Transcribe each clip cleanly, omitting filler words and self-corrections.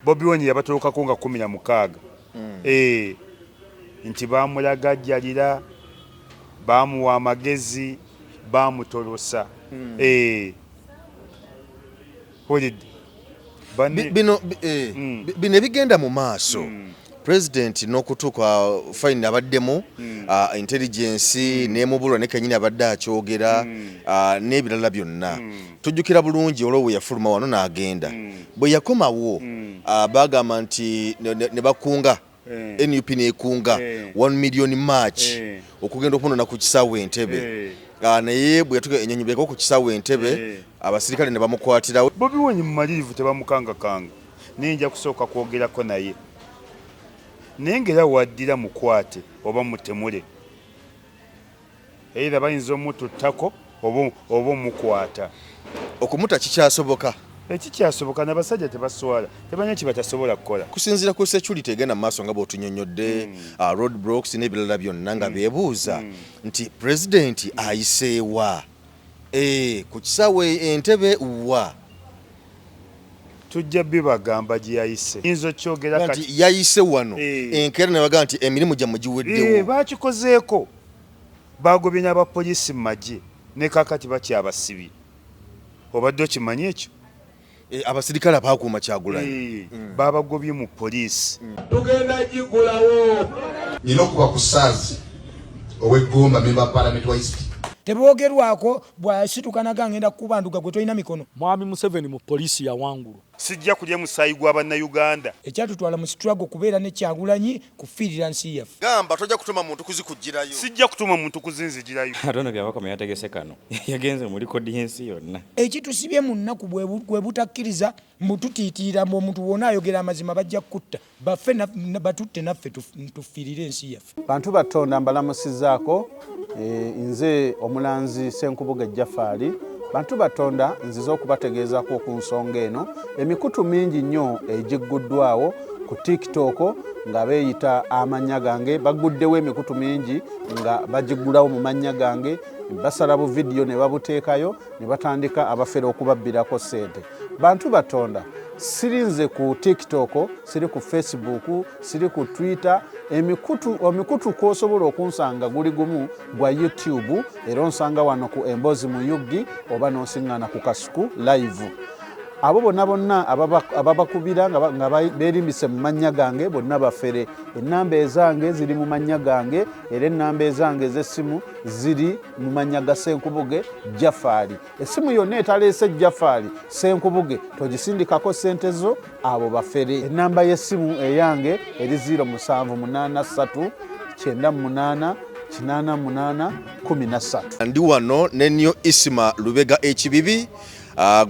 Bobi Wine yabatolokako nga 16 nti bamulagajjalira bamuwa amagezi bamutolosa bino bigenda mu maaso President n'okutuuka fine abaddemu intelligence n'emubulwa ne kenyini abadde akyogera n'ebirala byonna tujjukira bulungi olwo we yafuluma wano n'agenda bwe yakomawo bagamba nti ne bakunga NUP nekunga 1 million march okugenda okunona ku kisaawe Entebbe naye bwe yatuka enyonyi beko ku kisaawe Entebbe abasirikale ne bamukwatira. Bobi Wine mumalivu tebamukanga ninja kusooka kwogerako naye nengera waddira mukwate oba mutemule era bayinza omututtako oba mukwata okumuta kikyasoboka ekikyasoboka n'abasajja tebaswala tebanya kibatasobola kukola kusinzira ku security egenda mu maaso nga bw'otunyonnyodde road blocks n'ebirala byonna nga beebuuza nti president ayiseewa ku kisaawe Entebbe wa tujja bibagamba gye yayise inzo kyogera kati yayise wano enkeera ne bagamba nti emirimu gyammwe giweddewo bakikozeeko bagobye n'abapoliisi mu magye ne kakati bakyabasibye obadde okimanyi ekyo abasirikale abakuuma Kyagulanyi babagobye mu poliisi tugenda gigulawo nina okuba ku saazi ow'eggomba memba parliament wa East teboogerwako bw'asitukanaga ngenda kubanduka gwe tolina mikono. Mwami Museveni mu poliisi ya wangulu sijja kulya musaayi gw'Abannayuganda ekyatutwala mu struggle kubeera ne Kyagulanyi kufiirira nsi yaffe. Gamba tojja kutuma muntu kuzikuggirayo. Sijja kutuma muntu kuzinzigirayo. Atono byabakoma yategese kano yagenze muri kodi y'ensi yonna. Ekitusibye mu nnaku bwe butakkiriza mbututiitiira mu omuntu wonna ayogera amazima bajja kutta baffe batutte naffe tufiirire ensi yaffe. Bantu batonda mbalamusizaako nze omulanzi Ssenkubuge Jaffaali bantu batonda nziza okubategeezako ku nsonga eno emikutu mingi nnyo egigguddwawo ku TikTok nga beeyita amannya gange baguddewo emikutu mingi nga bagiggulawo mu mannya gange basala bu video ne babuteekayo ne batandika abafere okubabbirako ssente. Bantu batonda sirinze ku TikTok siri ku Facebook siri ku Twitter emikutu kosobola okunsanga guli gumu gwa YouTube era onsanga wano ku Embozi mu Yuggi oba nosiŋŋaana ku Kasuku live. Abo bonna ababakubira nga beerimbise mu mannya gange bonna bafere. Ennamba ezange ziri mu mannya gange era ennamba ezange ez'essimu ziri mu mannya ga Ssenkubuge Jaffaali. Essimu yonna etaleese Jaffaali Ssenkubuge togisindikako ssente zo abo bafere. Ennamba y'essimu eyange eri 0783 98 88 13. Ndi wano ne nnyo Isima Lubega Ekibibi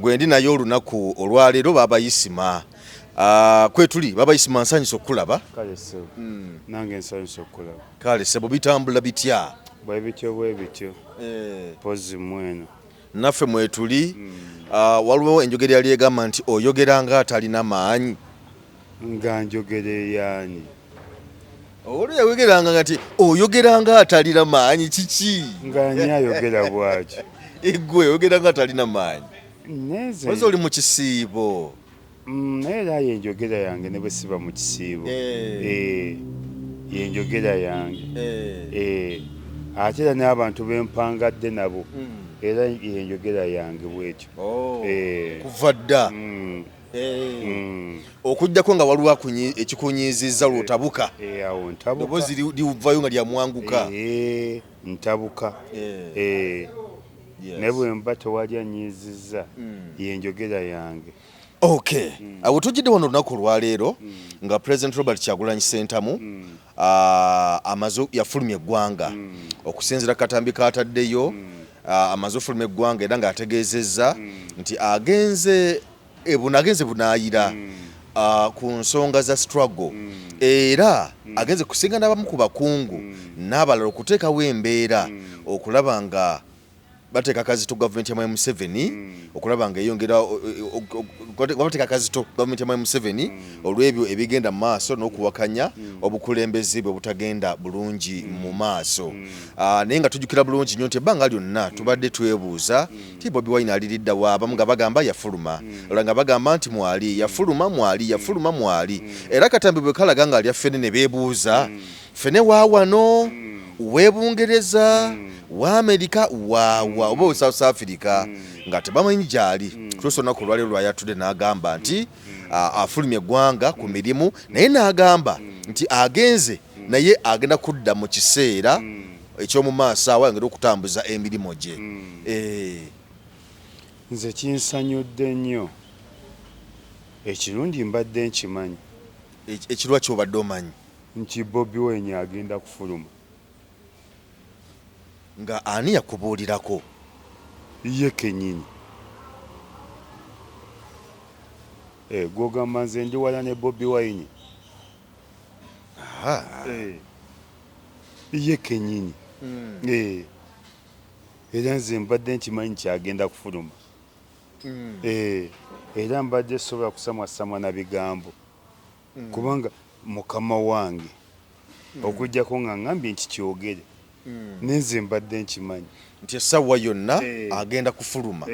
gwe ndi nayo olunaku olwaleero babayisima kwetuli babayisima nsanyusa okulaba kale se nange nsanyusa okulaba kale se bitambula bitya bwe bityo pozi mweno naffe mwetuli waliwo enjogera yali egamba nti oyogera nga atalina maanyi nga njogere yaani olwo yayogeranga nti oyogera nga atalina maanyi kiki nga nyayogera bwaki egwe oyogera nga atalina maanyi neze ozo oli mu kisiibo era yenjogera yange ne bwe siba mu kisiibo yenjogera yange ate era n'abantu bempangadde nabo era yenjogera yange bwekyo kuva dda okujjako nga waliwo ekikunyiizizza lwotabuka awo ntabuka eddoboozi livayo nga lyamwanguka ntabuka ne bwe mba tewali anyiizizza yenjogera yange. Okay. Awo tujjidde wano olunaku olwaleero nga President Robert Kyagulanyi Ssentamu amaze yafulumya eggwanga okusinziira katambi kataddeyo amaze ofulumya eggwanga era ng'ategeezezza nti agenze bunaayira ku nsonga za struggle era agenze kusinga n'abamu ku bakungu n'abalala okuteekawo embeera okulaba nga bateeka kazito gavumenti ya Mwai Museveni okulaba nga eyongera bateeka kazito gavumenti ya Mwai Museveni olw'ebyo ebigenda mu maaso n'okuwakanya obukulembeze bwe butagenda bulungi mu maaso. Naye nga tujjukira bulungi nnyo nti ebbanga lyonna tubadde twebuuza ti Bobi Wine aliridda wa, abamu nga bagamba yafuluma, olwa nga bagamba nti mwali yafuluma mwali. Era katambi bwe kalaga nga alya ffene ne beebuuza ffene wa wano w'Ebungereza wa Amerika wa oba South Africa nga tebamanyi gyali. Kristo olunaku olwaleero lwayatudde n'agamba nti afulumya eggwanga ku mirimu, naye n'agamba nti agenze naye agenda kudda mu kiseera ekyomu maaso awo ayongera okutambuza emirimu gye. Nze kinsanyudde nnyo, ekirungi mbadde nkimanyi. Ekirwa ky'obadde omanyi nti Bobi Wine agenda kufuluma. nga ani yakubuulirako? Ye kennyini. Gwogamba nze ndi wala ne Bobi Wine. Ye kennyini. Era nze mbadde nkimanyi kyagenda kufuluma. Era mbadde sobola kusamwasamwa na bigambo kubanga mukama wange okujjako nga ngambye nti kyogere nenze mbadde nkimanyi nti essaawa yonna agenda kufuluma.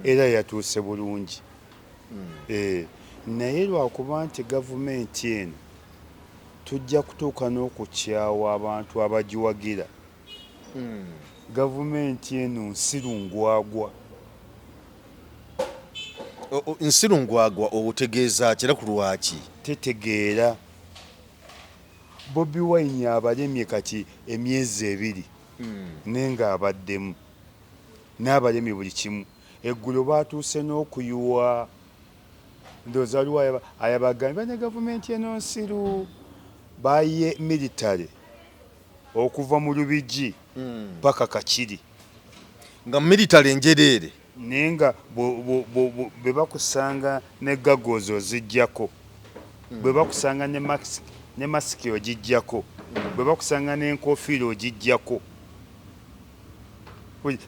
Era yatuuse bulungi. Naye lwakuba nti gavumenti eno tujja kutuuka n'okukyawa abantu abagiwagira. Gavumenti eno nsirungwagwa. Nsirungwagwa obutegeeza kira ku lwaki? Tetegeera. Bobi Wine abalemye kati emyezi 2 nenga abaddemu n'abalemye buli kimu. Eggulo baatuuse n'okuyuwa ndowooza waliwo ayabagambye ne gavumenti eno nsiru baye military okuva mu Lubigi paka Kakiri nga military enjereere. nenga bwe bakusanga ne gagozo zijjako, bwe bakusanga ne masiki ogijjako, bwe bakusanga n'enkofiira ogijjako.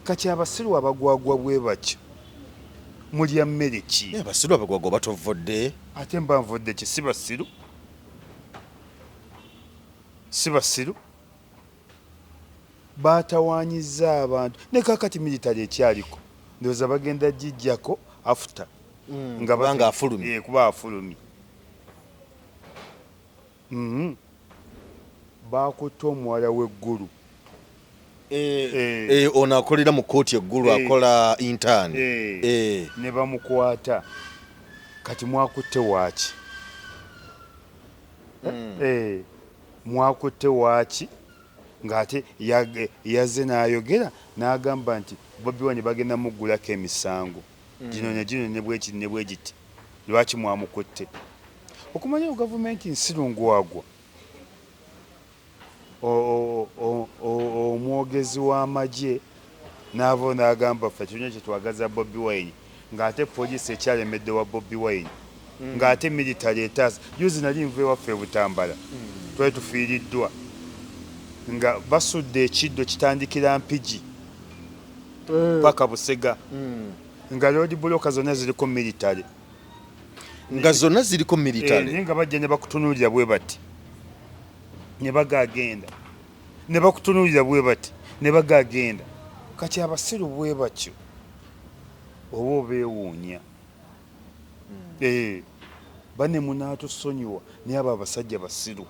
Kati abasiru abagwagwa bwe batyo mulya mmere ki? Abasiru abagwagwa batovodde. Ate mba nvodde ki? Si basiru, si basiru. Baatawaanyiza abantu ne kakati military ekyaliko ndowooza bagenda gijjako after nga afulumye. Kuba afulumye. Baakutte omuwala w'eggulu. Ono akolera mu kkooti eggulu akola intern. Ne bamukwata. Kati mwakutte waaki? Mwakutte waaki? Ng'ate yazze n'ayogera n'agamba nti Bobi Wine bagenda muggulako emisango gino ne bwekiti ne bwegiti. Lwaki mwamukutte? Okumanya gavumenti nsirungwagwa. Omwogezi w'amagye n'ava n'agamba ffe tulina kye twagaza Bobi Wine ng'ate poliisi ekyalemedde wa Bobi Wine ng'ate military etaasa. Juzi nali nva ewaffe Butambala twali tufiiriddwa nga basudde ekiddo kitandikira Mpigi paka Busega nga road block zonna ziriko military. Nga zonna ziriko military. Nga bajja ne bakutunuulira bwe bati ne bagagenda, ne bakutunuulira bwe bati ne bagagenda. Kati abasiru bwe batyo oba obeewuunya. Bane munaatusonyiwa naye abo abasajja basiru.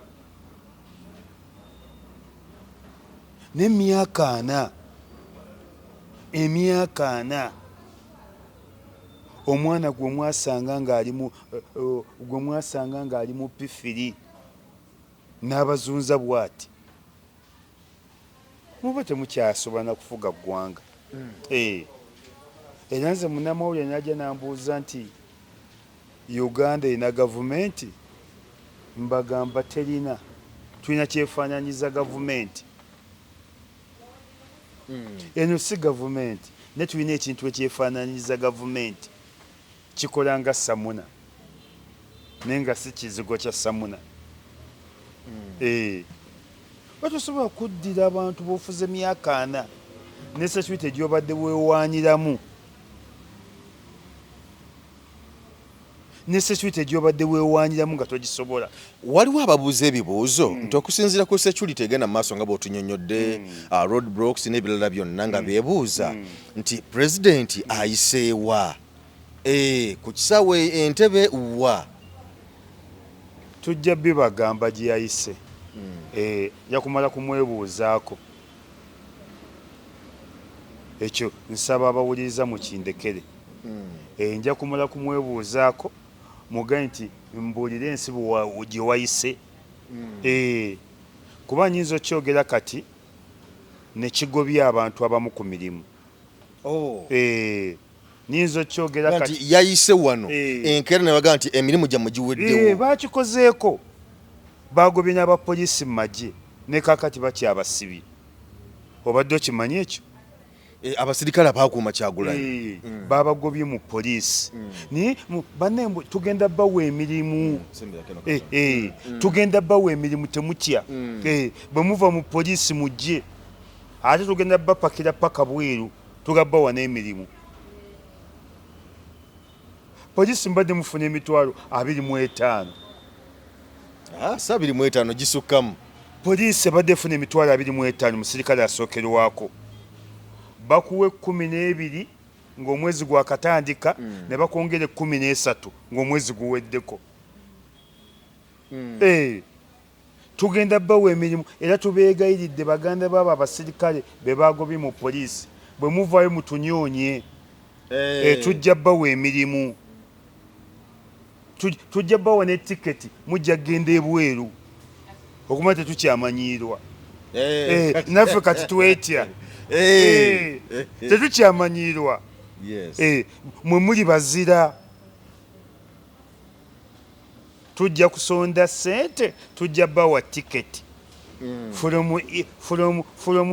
N'emyaka 4, emyaka 4 omwana gwe mwasanga ng'ali mu P3 n'abazunza bw'ati. Muba temukyasobola na kufuga ggwanga. Era nze munnamawulire n'ajja n'ambuuza nti Uganda erina gavumenti? Mbagamba terina. Tulina kyefaananyiza gavumenti. Eno si gavumenti, ne tulina ekintu ekyefaananyiza gavumenti. Kikola nga Samuna naye nga si kizigo kya Samuna. Batusobola kuddira abantu b'ofuze emyaka 4 ne security gy'obadde weewaanyiramu ne security gy'obadde weewaanyiramu nga togisobola. Waliwo ababuuza ebibuuzo nti okusinziira ku security egenda mu maaso nga bw'otunyonnyodde road blocks n'ebirala byonna nga beebuuza nti pulezidenti ayiseewa ku kisaawe Entebbe wa Tujja bibagamba gye yayise yakumala kumwebuuzaako ekyo nsaba abawuliriza mu kindekere nja kumala kumwebuuzaako mugaye nti mbuulire ensi gye wayise kuba nyinza okyogera kati ne kigobya abantu abamu ku mirimu nyinza okyogera kati nti yayise wano enkeera ne bagamba nti emirimu gyammwe giweddewo bakikozeeko bagobye n'abapoliisi mu magye ne kaakati bakyabasibye obadde okimanyi ekyo abasirikale abakuuma Kyagulanyi babagobye mu poliisi naye bannemwe tugenda bawa emirimu tugenda bawa emirimu temutya bwe muva mu poliisi mujje ate tugenda bapakira paka bweru tugabawa n'emirimu. Poliisi mbadde mufuna emitwalo 25 saa 25 gisukkamu poliisi badde funa emitwalo 25 musirikale asookerwako bakuwe 12 ng'omwezi gwakatandika ne bakwongera 13 ng'omwezi guweddeko. Tugenda bawa emirimu era tubeegayiridde baganda baabo abasirikale be bagobye mu poliisi bwe muvaayo mutunyoonye tujja bawa emirimu tujja bawa ne tiketi mujja genda ebweru okumala tetukyamanyiirwa naffe kati twetya tetukyamanyiirwa mwe muli bazira tujja kusonda ssente tujja bawa tiketi from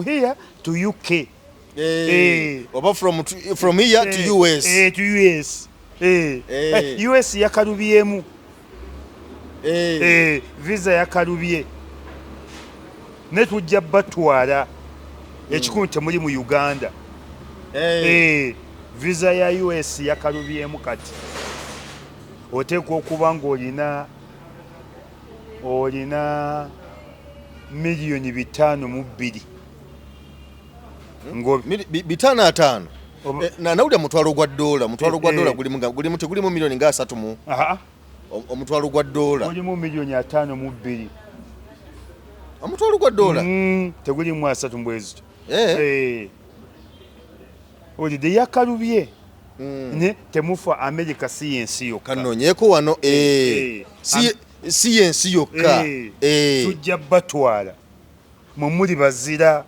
here to UK oba from here to US to US US yakalubyemu visa yakalubye ne tujja batwala ekikumi temuli mu Uganda visa ya US yakalubyemu kati oteekwa okuba ng'olina miliyoni 5.2 5 nawulira mutwalo gwa dola gulimu miliyoni nga 3 omutwalo gwa dola gulimu miliyoni 5.2 omutwalo gwa dola tegulimu 3 mbwezi olide yakalubye ne temufa America si yensi yokka kanonyeeko wano si yensi yokka tujja batwala mwe muli bazira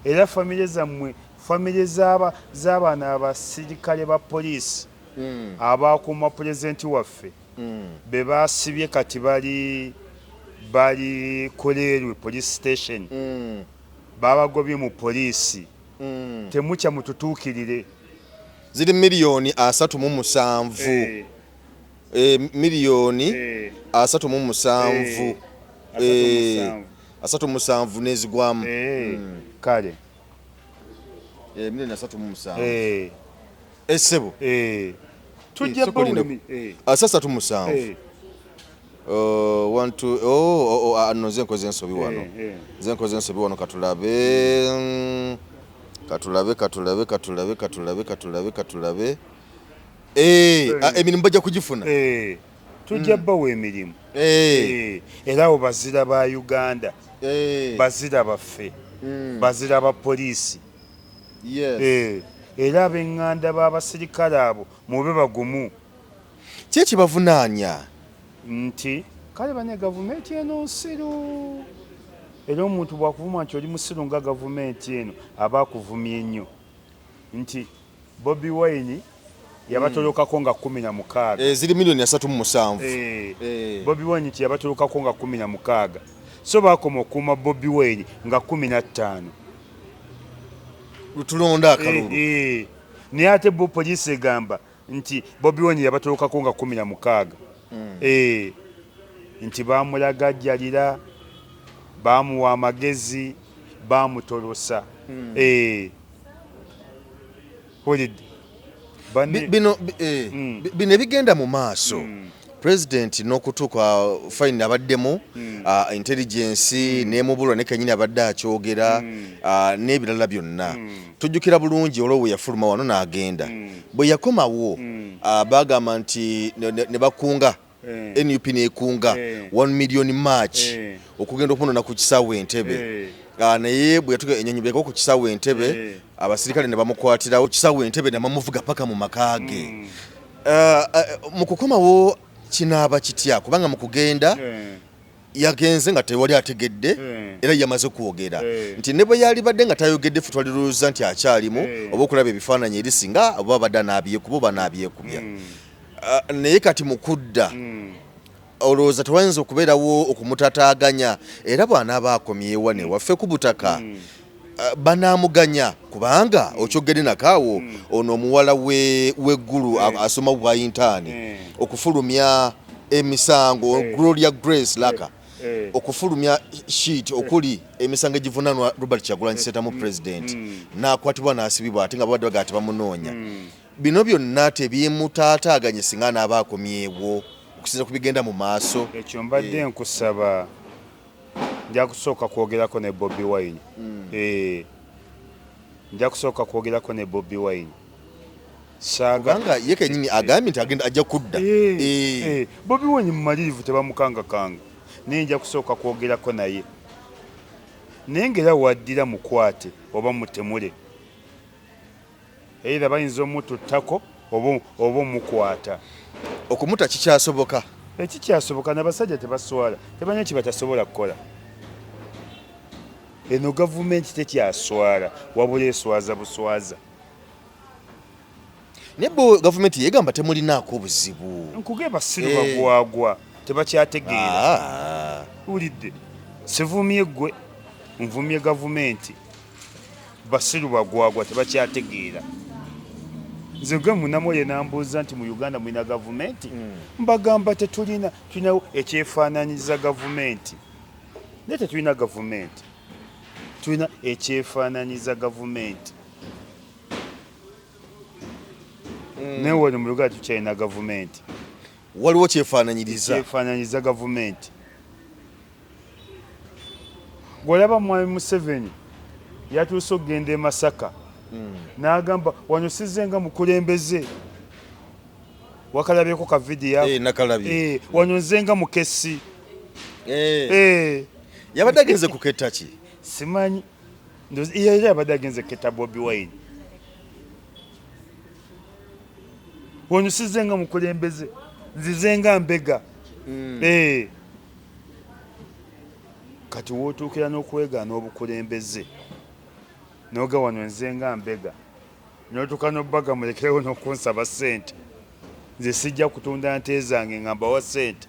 era famire zammwe famire z'abaana abasirikale ba poliisi abakuuma pulezidenti waffe be basibye kati bali Kolerwe police station babagobye mu poliisi temukya mututuukirire ziri miliyoni 37 miliyoni 37 37 nezigwamu kale miliyoni 37 essebo tujja bawulemi asasa 37 nze nkoze ensobi wano katulabe emirimu bajja kugifuna tujja bawa emirimu era abo bazira ba Uganda bazira baffe bazira ba poliisi era ab'eŋŋanda b'abasirikale abo mube bagumu ki ekibavunaanya nti kale bane gavumenti eno nsiru era omuntu bwakuvuma nti oli musiru nga gavumenti eno aba akuvumye nnyo nti Bobi Wine yabatolokako nga 16 ziri miliyoni 37 Bobi Wine nti yabatolokako nga 16 so bakoma okuuma Bobi Wine nga 15 lutulonda akalulu naye ate bo poliisi egamba nti Bobi Wine yabatolokako nga 16 nti bamulagajjalira bamuwa amagezi bamutolosa olidde bino ebigenda mu maaso president n'okutuuka fine abaddemu intelligence n'emubulwa ne kenyini abadde akyogera n'ebirala byonna tujjukira bulungi olwo bwe yafuluma wano n'agenda bwe yakomawo bagamba nti ne bakunga NUP nekunga 1 million march okugenda okunona ku kisaawe Entebbe naye bwe yatuka enyonyi beko ku kisaawe Entebbe abasirikale ne bamukwatirawo kisaawe Entebbe ne bamuvuga paka mu makage mu kukomawo kinaaba kitya kubanga mu kugenda yagenze nga tewali ategedde era yamaze kwogera nti ne bwe yali badde nga tayogedde ffe twaliruuza nti akyalimu oba okulaba ebifaananyi erisinga oba badde anaabyeekuba anaabyeekubya naye kati mu kudda olowooza tewayinza okubeerawo okumutataaganya era bw'anaaba akomyewa ne waffe ku butaka banaamuganya kubanga okyogedde nakaawo ono omuwala w'eggulu asoma bwa intaani okufulumya emisango Gloria Grace Laka okufulumya sheet okuli emisango egivunanwa Robert Kyagulanyi Ssentamu president n'akwatibwa n'asibibwa ate nga babadde bagati bamunoonya bino byonna tebyemutaataaganye singa anaaba akomyewo okusinza ku bigenda mu maaso ekyo mbadde nkusaba nja kusooka kwogerako ne Bobi Wine nja kusooka kwogerako ne Bobi Wine kubanga ye kenyini agambye nti agenda ajja kudda Bobi Wine mumalirivu tebamukangakanga naye nja kusooka kwogerako naye naye ngera waddira mukwate oba mutemule era bayinza omututtako oba omukwata okumuta kikyasoboka ekikyasoboka n'abasajja tebaswala tebanya kibatasobola kukola eno gavumenti tekyaswala wabula eswaza buswaza naye bo gavumenti yegamba temulinaako obuzibu nkugeba basiru bagwagwa tebakyategeera ulidde sivumye gwe nvumye gavumenti basiru bagwagwa tebakyategeera nze gwe munamule nambuuza nti mu Uganda mulina gavumenti mbagamba tulina ekyefaananyiza gavumenti naye tetulina gavumenti tulina ekyefaananyiza gavumenti naye wano mu Uganda tukyalina gavumenti waliwo kyefaananyiza gavumenti gwolaba Mwami Museveni yatuuse okugenda e Masaka n'agamba wano sizzenga mukulembeze wakalabyeko ka vidiyo wano nzenga mukesi yabadde agenze kuketta ki simanyi era yabadde agenze kuketta Bobi Wine wano sizzenga mukulembeze nzizenga mbega kati wootuukira n'okwegaana obukulembeze noga wano nzenga mbega notuuka n'obbaga mulekerewo n'okunsaba ssente nze sijja kutunda nte zange ngamba wa ssente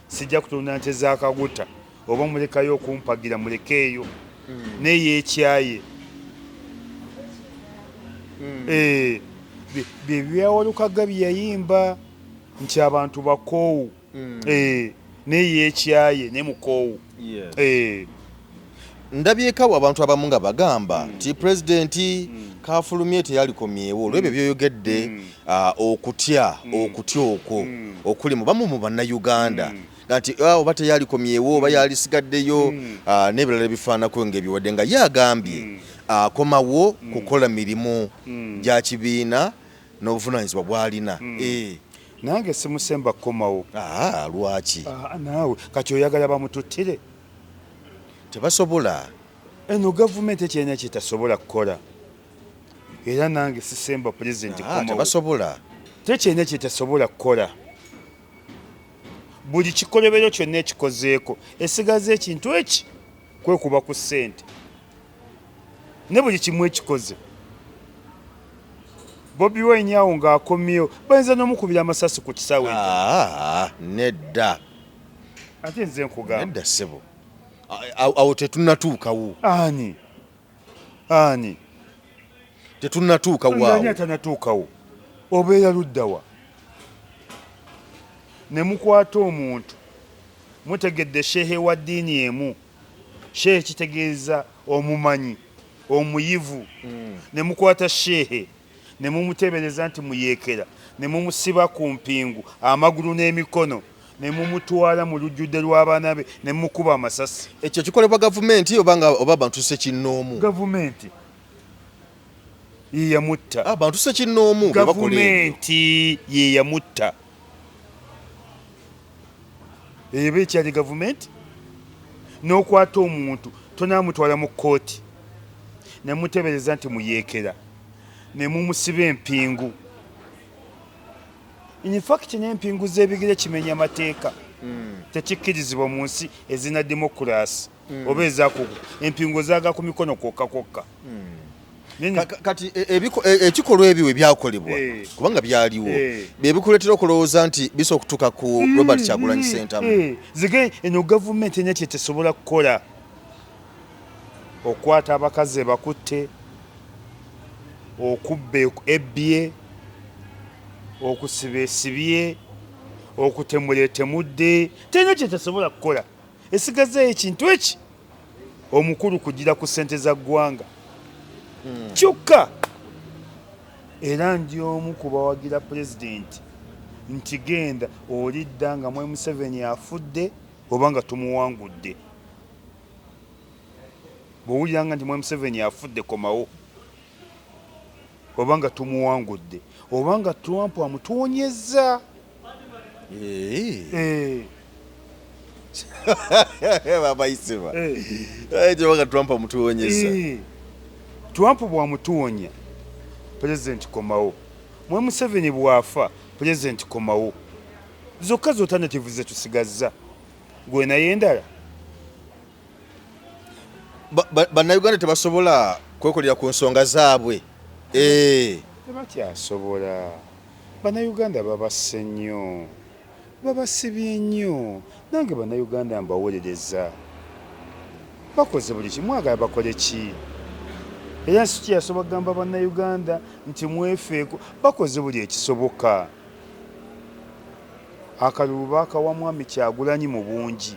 sijja kutunda nte z'akaguta oba mulekayo okumpagira mulekeeyo neyeekyaye bye byawalukaga bye yayimba nti abantu bakoowu neyeekyaye ne mukoowu ndabyekawo abantu abamu nga bagamba nti pulezidenti kafulumye teyalikomyewo olw'ebyo byoyogedde okutya okwo okuli mu bamu mu bannayuganda nti oba teyalikomyewo oba yalisigaddeyo n'ebirala ebifaanako ng'ebiwadde nga ye agambye akomawo kukola mirimu gya kibiina n'obuvunaanyizibwa bw'alina nange simusemba kukomawo lwaki naawe kati oyagala bamututtire tebasobola eno gavumenti ekyalina kyetasobola kukola era nange sisemba pulezidenti tebasobola tekyalina kyetasobola kukola buli kikolebero kyonna ekikozeeko esigaza ekintu eki kwekuba ku ssente ne buli kimu ekikoze Bobi Wine awo ng'akomyewo bayinza n'omukubira amasasi ku kisaawe nedda ate nze nkugamba nedda ssebo awo tetunnatuukawo ani tetunnatuukawo ani atanatuukawo obeera luddawa ne mukwata omuntu mutegedde shehe wa ddiini emu shehe kitegeeza omumanyi omuyivu ne mukwata shehe ne mumutebereza nti muyeekera ne mumusiba ku mpingu amagulu n'emikono ne mumutwala mu lujjudde lw'abaana be ne mukuba amasasi. Ekyo kikolebwa gavumenti oba bantu sekinnoomu? Gavumenti ye yamutta. Bantu sekinnoomu be bakola ebyo. Gavumenti ye yamutta. Eba ekyali gavumenti n'okwata omuntu tonaamutwala mu kkooti ne mutebereza nti muyeekera ne mumusiba empingu. In fact n'empingu z'ebigere kimenya amateeka tekikkirizibwa mu nsi ezina demokulaasi oba ezakugu. Empingu zaaga ku mikono kwokka kwokka. Kati ekikolwa ebyo ebyakolebwa kubanga byaliwo bye bikuleetera okulowooza nti bisa okutuuka ku Robert Kyagulanyi Ssentamu. Zige eno gavumenti enya kye tesobola kukola okwata abakazi bakutte, okubba ebbye, okusiba esibye, okutemula etemudde, terina kye tesobola kukola. Esigazeyo ekintu eki omukulu kugira ku ssente za ggwanga kyokka. Era ndi omu ku bawagira pulezidenti nti genda olidda nga Mwai Museveni afudde oba nga tumuwangudde. Bw'owuliranga nti Mwai Museveni afudde komawo oba nga tumuwangudde oba nga Trump amutoonyezza. babayiseba ekyobaga Trump amutoonyezza. Trump bw'amutonya pulezidenti komawo. Mwai Museveni bw'afa pulezidenti komawo. Zokka z'alternative ze tusigazza. Gwe naye endala. Bannayuganda tebasobola kwekolera ku nsonga zaabwe. Tebakyasobola. Bannayuganda babasse nnyo, babasibye nnyo. Nange bannayuganda mbawolereza. Bakoze buli kimu, mwagala bakole ki? Era si kyasobola kugamba bannayuganda nti mwefeeko. Bakoze buli ekisoboka. Akalulu baakawa Mwami Kyagulanyi mu bungi.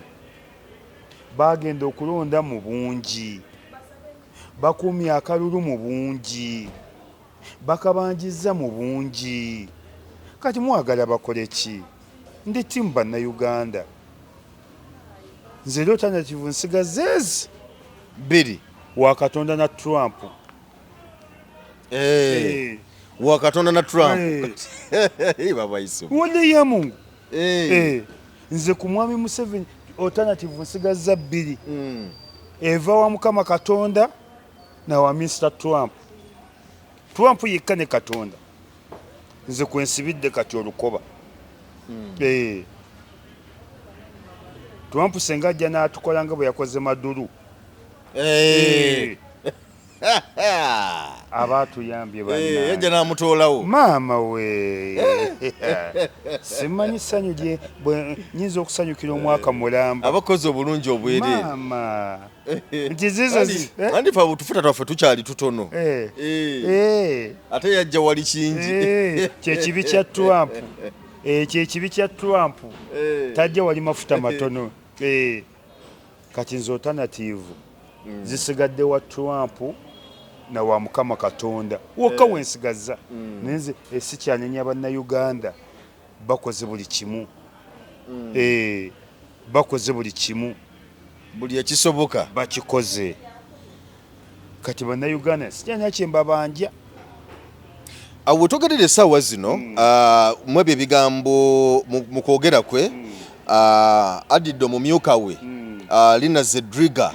Bagenda okulonda mu bungi. Bakumye akalulu mu bungi. Bakabanjizza mu bungi. Kati mwagala bakole ki? Ndi timu bannayuganda. Nze alternative nsigazeezi bbiri wa Katonda na Trump. Wa Katonda na Trump. Babayiseba. Wode ya Mungu. Nze ku Mwami Museveni alternative nsigazza bbiri. Eva wa Mukama Katonda na wa Mr. Trump. Trump yekka ne Katonda. Nze kwensibidde kati olukoba. Trump senga ajja n'atukola nga bwe yakoze Maduru. Abaatuyambye banna. Yajja n'amutoolawo. Maama we. Simanyi ssanyu gye nnyinza okusanyukira omwaka mulamba. Abakozi obulungi obwereere. Maama. Nti zizo andi fe obutufuta twaffe tukyali tutono. Ate yajja wali kingi. Kyekibi kya Trump. Kyekibi kya Trump. Tajja wali mafuta matono. Kati nze alternative zisigadde wa Trump na wa Mukama Katonda. Wokka wensigazza. Nenze esikyanenya bannayuganda. Bakoze buli kimu. Bakoze buli kimu. Buli ekisoboka bakikoze. Kati bannayuganda sikyanya kyembabanja. Awo togerera essaawa zino mwebyo ebigambo mu kwogera kwe adidde omumyuka we Lina Zedriga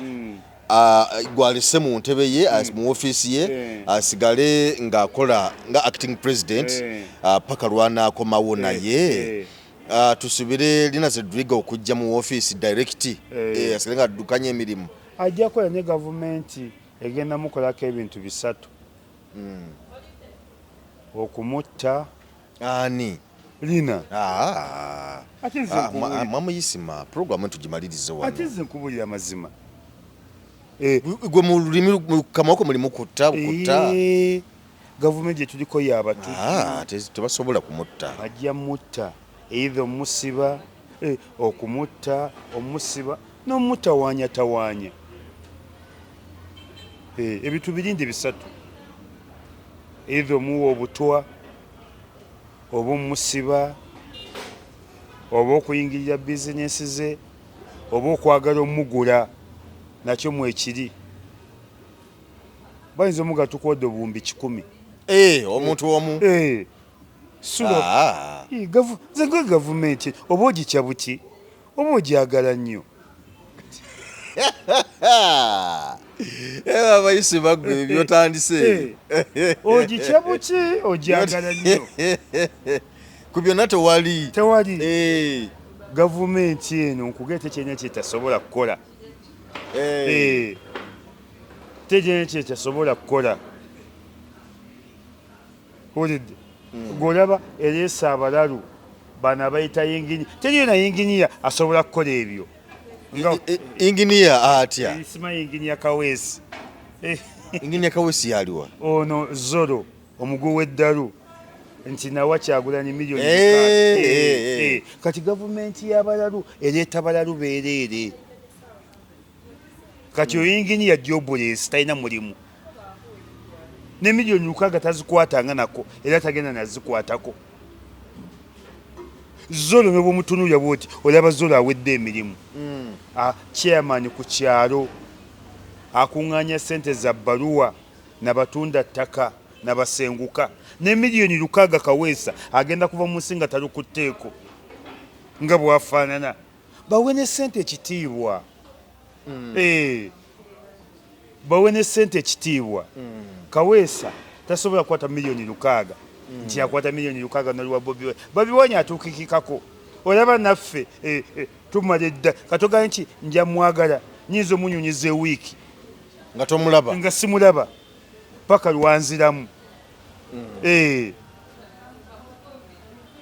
gwalese mu ntebe ye mu ofiisi ye asigale ng'akola nga acting president paka lwanaakomawo naye. Tusubire Lina Zedriga okujja mu ofiisi direct asigale nga addukanya emirimu. Ajja kola ne gavumenti egenda mukolako ebintu bisatu. Okumutta ani Lina. Mwamuyisima programu tugimalirize wano. Ate nze nkubulira mazima. Gwe mu lulimi kamawoko mulimu kutta. Gavumenti gye tuliko y'abatu. Tebasobola kumutta. Ajja mutta. Either omusiba, okumutta, omusiba, n'omutta waanya tawaanya. ebintu birindi bisatu either omuwa obutwa oba omusiba oba okuyingirira bizinesi ze oba okwagala omugula nakyo mwekiri bayinza omuga tukwadde obumbi 100 omuntu omu sula nze gavumenti oba ogitya buki oba ogyagala nnyo abayisi baggwe ebyotandise ogitya buki ogyagala nnyo ku byonna tewali gavumenti eno nkugete kyena kyetasobola kukola tegyena kyetasobola kukola olidde golaba eleesa abalalu bana bayita yingini teryona yinginiya asobola kukola ebyo inginiya atya isima yinginiya Kaweesi inginiya Kaweesi yaliwa ono Zolo omuguu w'eddalu nti nawa Kyagulanyi miliyoni kati gavumenti y'abalalu ereeta balalu beereere kati oyinginiya Jobless talina mulimu ne miliyoni 6 tazikwatanga nako era tagenda nazikwatako Zolo ne bwomutunuulya bwoti olaba Zolo awedde emirimu chairman ku kyalo akuŋŋaanya ssente za bbaluwa nabatunda ttaka nabasenguka ne miliyoni 6 Kaweesa agenda kuva mu nsi nga talukutteeko nga bwafaanana bawe ne ssente ekitiibwa bawe ne ssente ekitiibwa Kaweesa tasobola kukwata miliyoni 6 nti akwata miliyoni 6 naliwa Bobi Wine atuukikikako olaba naffe tumala edda katoga nti nja mwagala nyinza omunyunyiza ewiiki nga tomulaba nga simulaba paka lwanziramu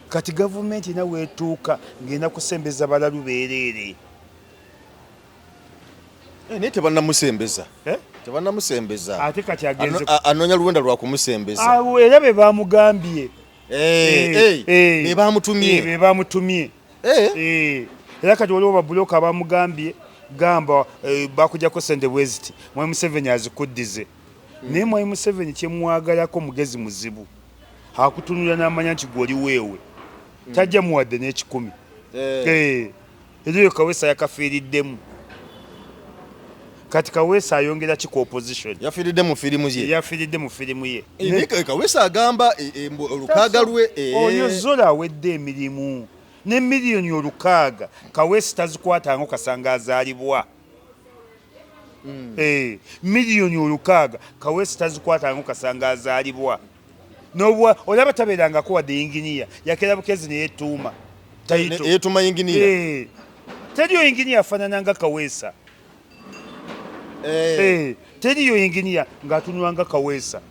kati gavumenti nawe etuuka ngenda kusembeza balalu beereere naye tebannamusembeza ate kati agenze anoonya luwenda lwa kumusembeza era be bamugambye be bamutumye era kati waliwo babuloka abamugambye gamba bakujjako sente bweziti Mwai Museveni azikuddize naye Mwai Museveni kyemwagalako mugezi muzibu akutunula n'amanya nti gwoli weewe tajja muwadde n'ekikumi eryo Kaweesa yakafiiriddemu kati Kaweesa ayongera ki ku opposition yafiiridde mu firimu ye Kaweesa agamba olukaaga lwe oyo Zolo awedde emirimu ne miliyoni 6 Kaweesa tazikwatanga kasanga azaalibwa miliyoni 6 Kaweesa tazikwatanga kasanga azaalibwa n'obwa olaba tabeerangako wadde yinginiya yakera bukezi neyetuuma yeetuma yinginiya teriyo yinginiya afaanana nga Kaweesa teriyo yinginiya ng'atunulwa nga Kaweesa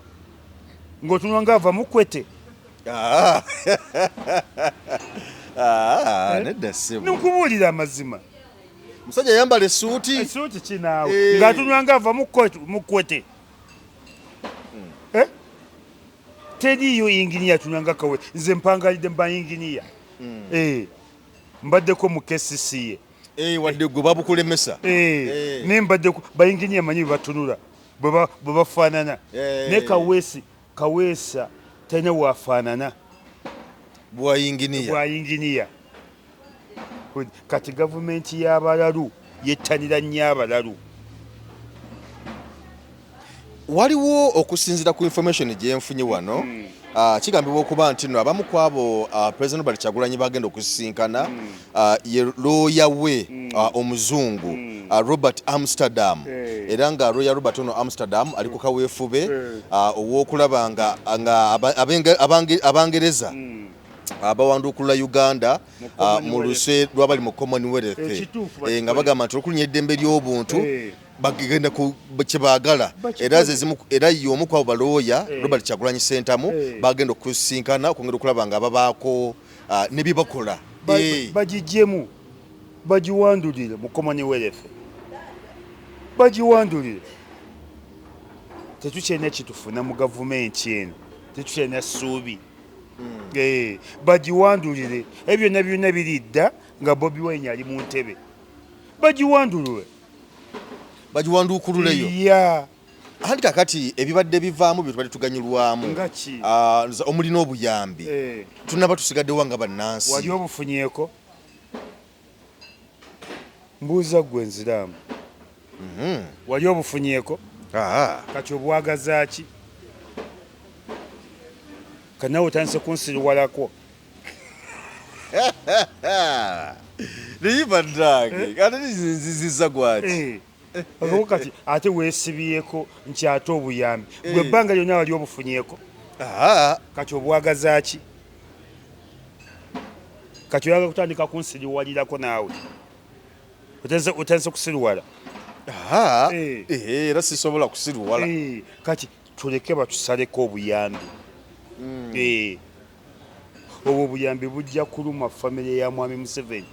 ng'otunulwa nga ava mukwete nedda ssebo nkubuulira amazima musajja yambala essuuti kinaawe ng'atunulwa nga ava mukwete teriyo yinginiya atunulwa nga Kaweesa nze mpangalidde mba yinginiya mbaddeko mu KCCA wadde gwe babukulemesa naye mbaddeko bayinginiya manyi bebatunula bwe bafaanana naye Kaweesa talina wafaanana bwayinginiya kati gavumenti y'abalalu yettanira nnyo abalalu waliwo okusinziira ku information gyenfunye wano kigambibwa okuba nti no abamu ku abo President Robert Kyagulanyi bagenda okusisinkana ye looya we omuzungu Robert Amsterdam era nga looya Robert ono Amsterdam ali ku kaweefube ow'okulaba nga Abangereza abawandukulula Uganda mu luse lwabali mu Commonwealth nga bagamba nti okulinya eddembe ly'obuntu bagenda ku kyebaagala era y'omu ku abo balooya Robert Kyagulanyi Ssentamu bagenda okusisinkana okwongera okulaba nga babaako ne bye bakola bagiggyemu bagiwandulire mu Commonwealth bagiwandulire tetukyalina kitufuna mu gavumenti eno tetukyalina ssuubi bagiwandulire ebyo byonna biridda nga Bobi Wine ali mu ntebe bagiwandulire bagiwanduukululeyo Anti kakati ebibadde bivaamu bye tubadde tuganyulwamu Ngaki? omuli n'obuyambi tunaba tusigaddewo nga bannansi. Wali obufunyeeko? Mbuuza ggwe Nziraamu. Wali obufunyeeko? Kati obwagaza ki? Kanawe otandise kunsiriwalako. Liyiva ndange ate nziziza gwaki. Kati ate weesibyeko nti ate obuyambi gwe ebbanga lyonna wali obufunyeeko? Kati obwagaza ki? Kati oyaga kutandika kunsiriwalirako naawe otandise kusiriwala? Era sisobola kusiriwala. Kati tuleke batusaleko obuyambi. Obwo obuyambi bujja kuluma famire ya Mwami Museveni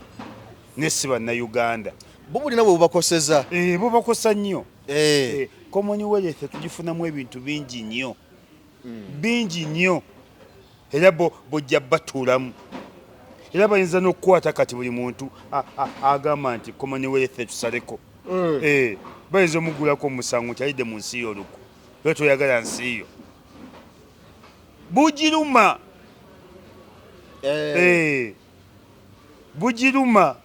ne si bannayuganda. Bo bulina bwe bubakoseza. Bubakosa nnyo. Commonwealth tugifunamu ebintu bingi nnyo. Bingi nnyo. Era bojja batuulamu. Era bayinza n'okukwata kati buli muntu agamba nti Commonwealth tusaleko. Bayinza omugulako omusango nti alidde mu nsi yo oluku. Era toyagala nsi yo. Bugiruma. Bugiruma.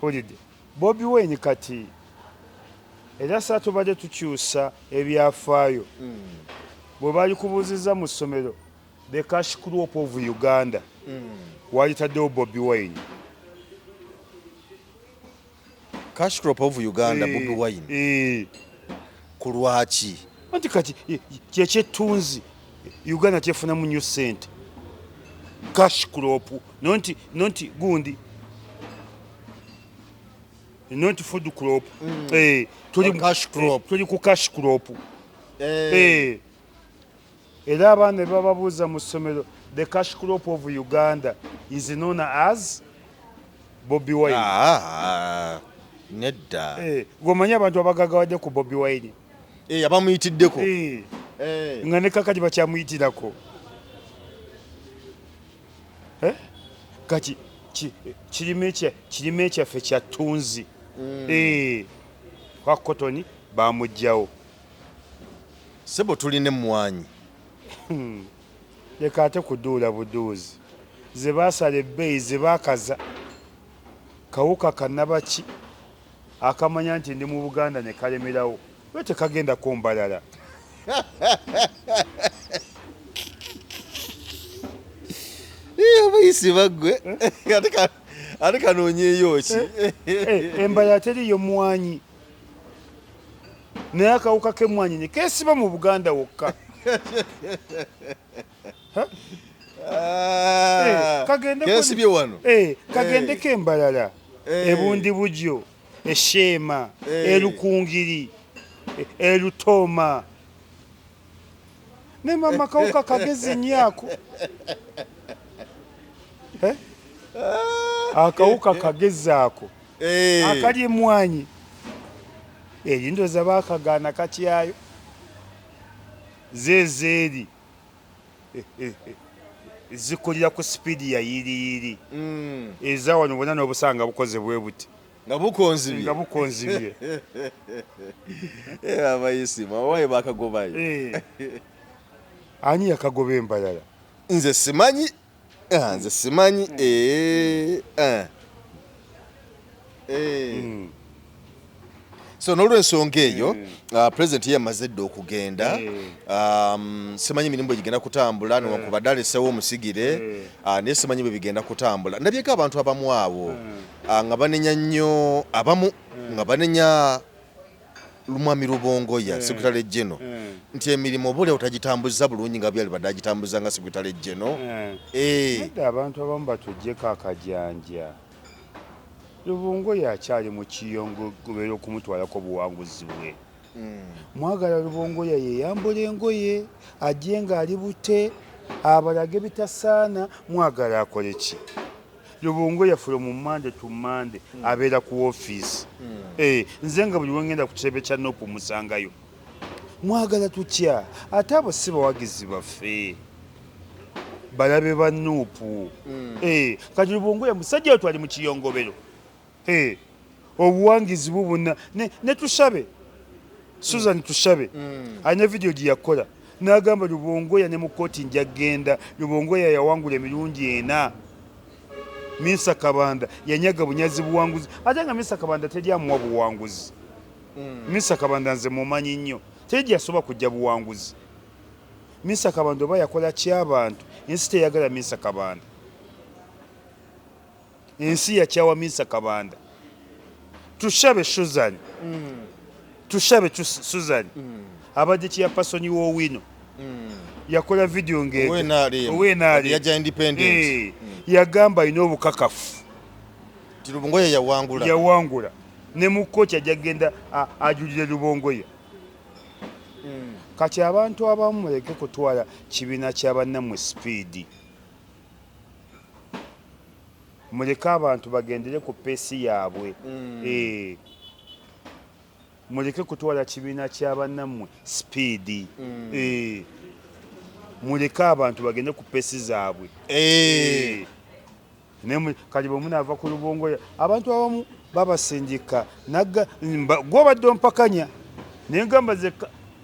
Olidde Bobi Wine kati era saa tubadde tukyusa ebyafaayo bwe baali kubuuziza mu ssomero the cash crop of Uganda walitaddewo Bobi Wine. Cash crop of Uganda Bobi Wine. Ku lwaki? Anti kati kyekyetunzi Uganda kyefunamu nnyo ssente. Cash crop nonti gundi not food crop. Tuli ku cash crop. Era abaana bababuuza mu ssomero the cash crop of Uganda is known as Bobi Wine. Nedda. Gomanyi abantu abagagawadde ku Bobi Wine. Abamuyitiddeko. Nga ne kakati bakyamuyitirako. Kati kirime kyaffe kya ttunzi. Kwa Kotoni bamugjawo. Sebo tuline mmwanyi. Leka ate kuduula buduuzi. Ze baasala ebbeeyi ze baakaza. Kawuka kannabaki akamanya nti ndi mu Buganda ne kalemerawo. We tekagenda kumbalala. Abayisi baggwe ate kanoonyeeyo ki? Embala teriyo mwanyi. Naye akawuka k'emmwanyi ne keesiba mu Buganda wokka. Keesibye wano. Kagendeko embalala. Ebundi bujyo, Esheema, Erukungiri, Erutooma. Ne mama kawuka kagezi nnyako. Akawuka kagezaako. Akali emmwanyi. Erindoza baakagaana katyayo. Zezeeri. Zikulira ku sipiidi ya yiriyiri. Eza wano bwonna n'obusanga bukoze bwe buti. Nga bukonzibye. Nga bukonzibye. Abayisi mawaye bakagobayo. Ani yakagoba embalala? Nze simanyi. Nze simanyi. So n'olw'ensonga eyo President yamaze dda okugenda. Simanyi emirimu egigenda kutambula newankubadde aleseewo omusigire naye simanyi bwe bigenda kutambula. Ndabyeko abantu abamu abo nga banenya nnyo abamu nga banenya Mwami Rubongoya Secretary General nti emirimu oba otagitambuza bulungi nga byali badde agitambuza nga Secretary General. Abantu abamu batuggyeko akajanja. Rubongoya akyali mu kiyongo kubeera okumutwalako obuwanguzi bwe. Mwagala Rubongoya yeyambula engoye ajje ng'ali bute abalage bitasaana mwagala akole ki? Rubongoya from Monday to Monday abeera ku ofiisi. Nze nga buli wengenda ku kitebe kya Nopu musangayo. Mwagala tutya ate abo si bawagizi baffe. Balabe ba Nuupu. Kati Rubongoya musajja we twali mu kiyongobero. obuwangizi bubuna ne Tushabe Susan Tushabe alina video gye yakola n'agamba Lubongoya ne mu kkooti nja genda. Lubongoya yawangula emirundi 4. Minsa Kabanda yanyaga bunyazi buwanguzi ate nga Minsa Kabanda teryamuwa buwanguzi. Minsa Kabanda nze mumanyi nnyo teri yasoba kujja buwanguzi. Minsa Kabanda oba yakola ky'abantu ensi teyagala Minsa Kabanda. Ensi yakyawa Minsa Kabanda. Tushabe Susan Tushabe Susan abadde chairperson w'Owino yakola video ng'eyo yaja independent yagamba ino obukakafu Lubongoya yawangula ne mu kkooti ajja genda ajulire Lubongoya. Kati abantu abamu muleke kutwala kibiina ky'abannammwe speedi. Muleke abantu bagendere ku peesi yaabwe. Muleke kutwala kibiina ky'abannammwe speedi. Muleke abantu bagende ku peesi zaabwe. Kati bwe munaava ku Lubongoya abantu abamu babasindika gwobadde ompakanya naye ngamba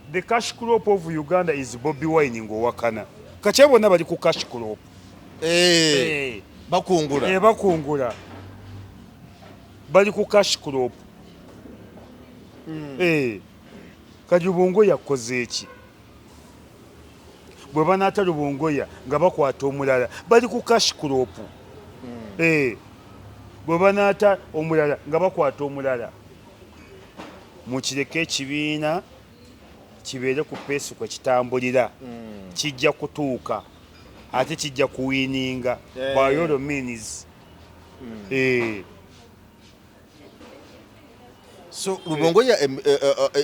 the cash crop of Uganda is Bobi Wine ng'owakana. Kati bonna bali ku cash crop. Bakungula bali ku cash crop. Kati Lubongoya akoze eki? Bwe banaata Lubongoya nga bakwata omulala bali ku cash crop. Bwe banaata omulala nga bakwata omulala. Mukireke ekibiina kibeere ku peesi kwe kitambulira. Kijja kutuuka ate kijja kuwiininga by all means. So Lubongoya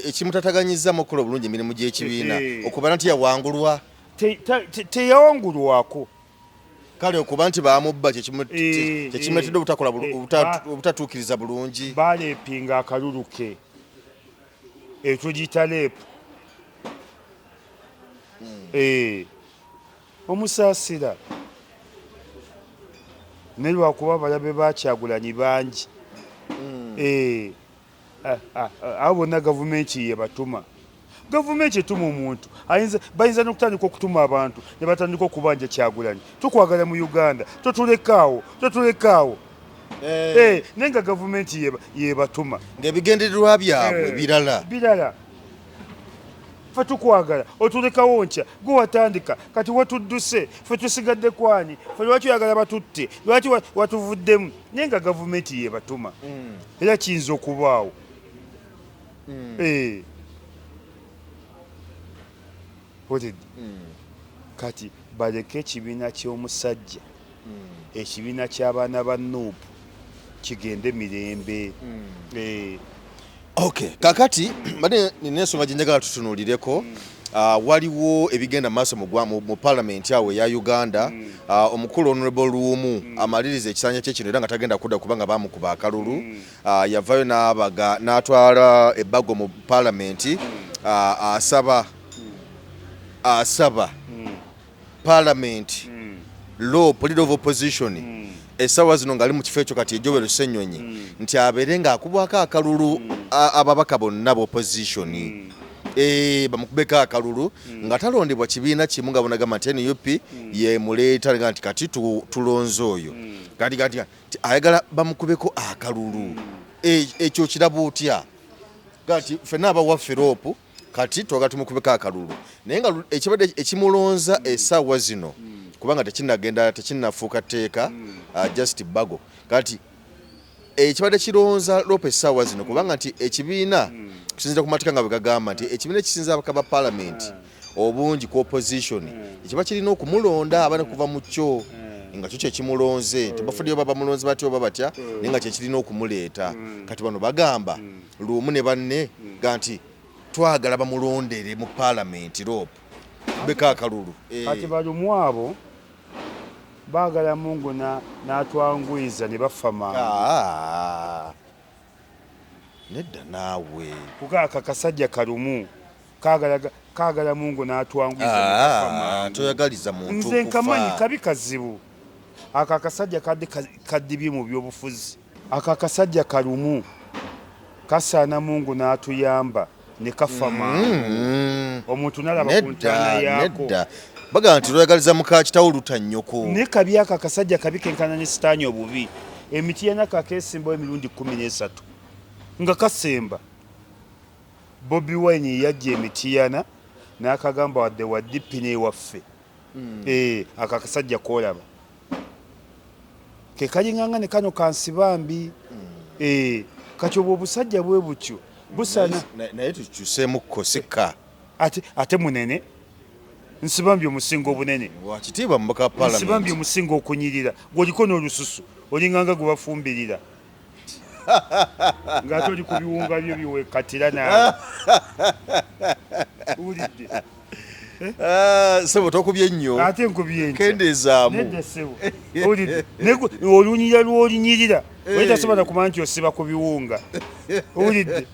ekimutataganyiza mukola obulungi emirimu gy'ekibiina okuba nti yawangulwa teyawangulwako. Kale okuba nti baamubba kyekimuletedde obutatuukiriza bulungi. Baleepinga akalulu ke tugiyita leepu. Omusaasira ne lwakuba balabe bakyagulanyi bangi. Abo bonna gavumenti ye batuma. Gavumenti etuma omuntu bayinza n'okutandika okutuma abantu ne batandika okubanja Kyagulanyi. Tukwagala mu Uganda totulekaawo. Naye nga gavumenti ye batuma ng'ebigendererwa byabwe birala. Ffe tukwagala otulekawo nkya gwe watandika kati watudduse ffe tusigadde kwani ffe lwaki oyagala batutte lwaki watuvuddemu. Naye nga gavumenti ye batuma era kiyinza okubaawo. Kati baleke ekibiina ky'omusajja ekibiina ky'abaana ba Nuupu kigende mirembe. Okay, kakati bade ninensonga gye njagala tutunuulireko. Waliwo ebigenda maaso mu palamenti awo eya Uganda. Omukulu Honorable Luumu amaliriza ekisanja kye kino era nga tagenda kudda kubanga baamukuba akalulu. Yavayo n'atwala ebbago mu palamenti asaba palamenti leader of opposition essaawa zino ng'ali mu kifo ekyo kati Joel Ssennyonyi nti abeere ng'akubwako akalulu ababaka bonna b'opposition. Bamukubeko akalulu nga talondebwa kibiina kimu nga bonagamba nti NUP ye muleeta nga nti kati tulonze oyo kati ayagala bamukubeko akalulu. Ekyo kiraba otya? Kati ffenna abawaffe ropu kati twaga tumukubeko akalulu naye nga ekibadde ekimulonza essaawa zino kubanga tekinnafuuka tteeka just bago. Kati ekibadde kironza ropu essaawa zino kubanga nti ekibiina kusinzira ku mateeka nga bwe gagamba nti ekibiina ekisinza ababaka ba palamenti obungi ku opposition ekiba kirina okumulonda abane kuva mu kyo nga kyo kyekimulonze tebafuddeyo baba mulonzi batyo oba batya naye nga kyekirina okumuleeta. Kati bano bagamba lumu ne banne ga nti twagala bamulondere mu palamenti ropu beka akalulu. Kati balumu abo baagala Mungu n'atwangwiza ne bafa mangu. Nedda naawe kukaka kasajja kalumu kaagala Mungu n'atwangwiza ne bafa mangu. Toyagaliza muntu nze nkamanyi kabi kazibu. Aka kasajja kadibye mu byobufuzi. Aka kasajja kalumu kasaana mungu n'atuyamba ne kafa mangu omuntu nalaba ku ntaana yaako bagamba nti lweyagaliza muka kitawo luta nnyoko ne kabi ako akasajja kabi kenkana ne sitaani obubi emitiana kakeesimbawo emirundi 13 nga kasemba Bobi Wine yajja emitiana n'akagamba wadde waddipi n'ewaffe ako akasajja koolaba ke kalingangane kano kansibambi kati obwo obusajja bwe butyo busana naye tukyuseemukko sikka ate munene nsibambi omusinga obunene wakitiibwa mubaka wa palamenti nsibambi omusinga okunyirira gwoliko n'olususu olinganga gwe bafumbirira ng'ate oli ku biwunga byo biwekatira nawe ulidde sebo tokubye nnyo ate nkubye kendezaamu nedda sebo ulidde olunyirira lwolinyirira oye tasobola kumanya nti osiba ku biwunga ulidde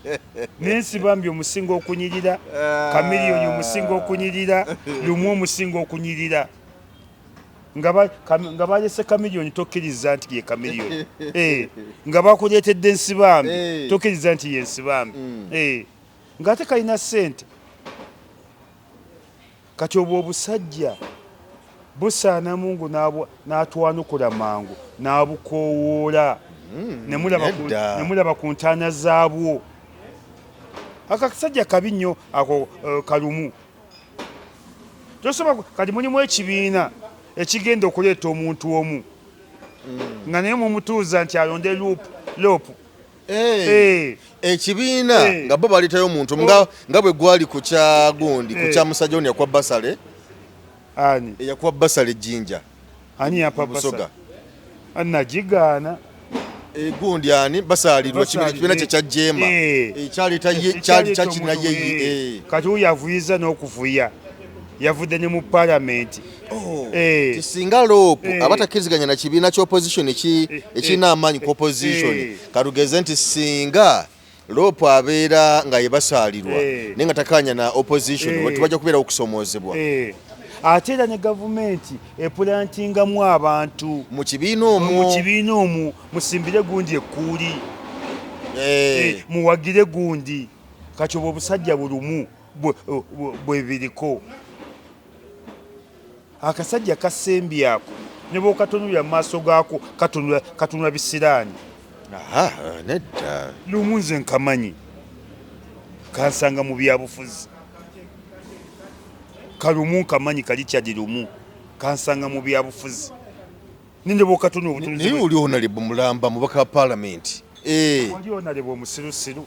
nensibambi omusinga okunyirira kamiliyoni omusinga okunyirira lumu omusinga okunyirira nga balese kamiliyoni tokkiriza nti ye kamiliyoni nga bakuleetedde ensibambi tokkiriza nti ye ensibambi ng'ate kalina ssente kati obwo obusajja busaana mungu n'atwanukula mangu n'abukoowoola nemulaba ku ntaana zaabwo akasajja kabi nnyo ako kalumu tosobola kati mulimu ekibiina ekigenda okuleeta omuntu omu nga naye mumutuuza nti alonde loopu ekibiina nga bo baleetayo omuntu nga bwe gwali ku kya gundi ku kya musajja ono yakuwa basale ani eyakuwa basale Jinja ani yapa Busoga anagigaana gundi ani basalirwa kibiina kye kya Jemba kyali kyakinaye kati uyo yavuyiza n'okuvuya yavudde ne mu palamenti singa loopu abatakkiriziganya na kibiina ky'opposition ekirina amaanyi ku opposition kalugeze nti singa loopu abeera nga yebasaalirwa naye nga takanya na opposition tibajja kubeera okusomoozebwa ate era ne gavumenti epulantingamu abantu mu kibiina omwo musimbire gundi ekkuuli muwagire gundi kati obwo obusajja bulumu bwe biriko akasajja kasembye ako ne bwokatunulira mu maaso gaako katunula bisiraani nedda lumu nze nkamanyi kansanga mu byabufuzi kalumu nkamanyi kali kyali lumu kansanga mu byabufuzi ninde bwokatunula obutunuzi naye oli onalebo mulamba mubaka wa palamenti oli onalebo omusirusiru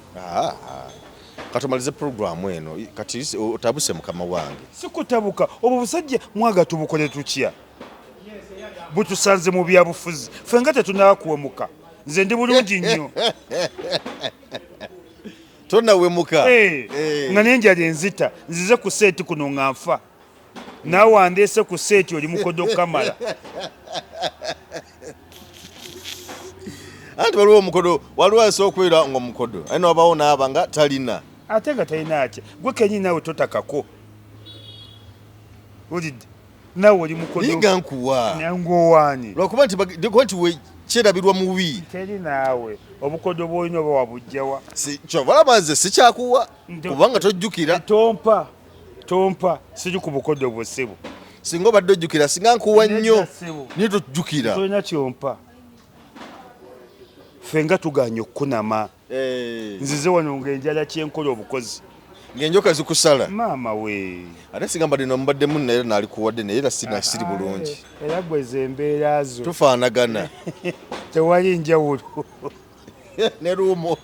katumalize programu eno kati otabuse mukama wange sikutabuka obwo busajja mwaga tubukole tutya butusanze mu byabufuzi ffe nga tetunakuwemuka nze ndi bulungi nnyo tonawemuka nga nenjala enzita nzize ku seeti kuno nga nfa naawe wandeese ku seeti oli mukodo kamala anti waliwo omukodo waliwo asobola okubeera nga omukodo aye nowabawo naaba nga talina ate nga talina atya gwe kenyini naawe totakako olidde naawe oli mukodo yiga nkuwa nangowaani lwakuba nti we kyerabirwa mubi teri naawe obukodo bwolina oba wabujjawa kyobalaba nze sikyakuwa kubanga tojjukira tompa siri ku bukodo bwo ssebo singa obadde ojjukira singa nkuwa nnyo niye tojjukira tolina kyompa ffe nga tuganye okukunama nzize wano ng'enjala kyenkola obukozi ng'enjoka zikusala maama we ate singa mbadde nomubaddemu naye naalikuwadde naye era siri bulungi era gweze embeera zo tufaanagana tewali njawulo ne lumu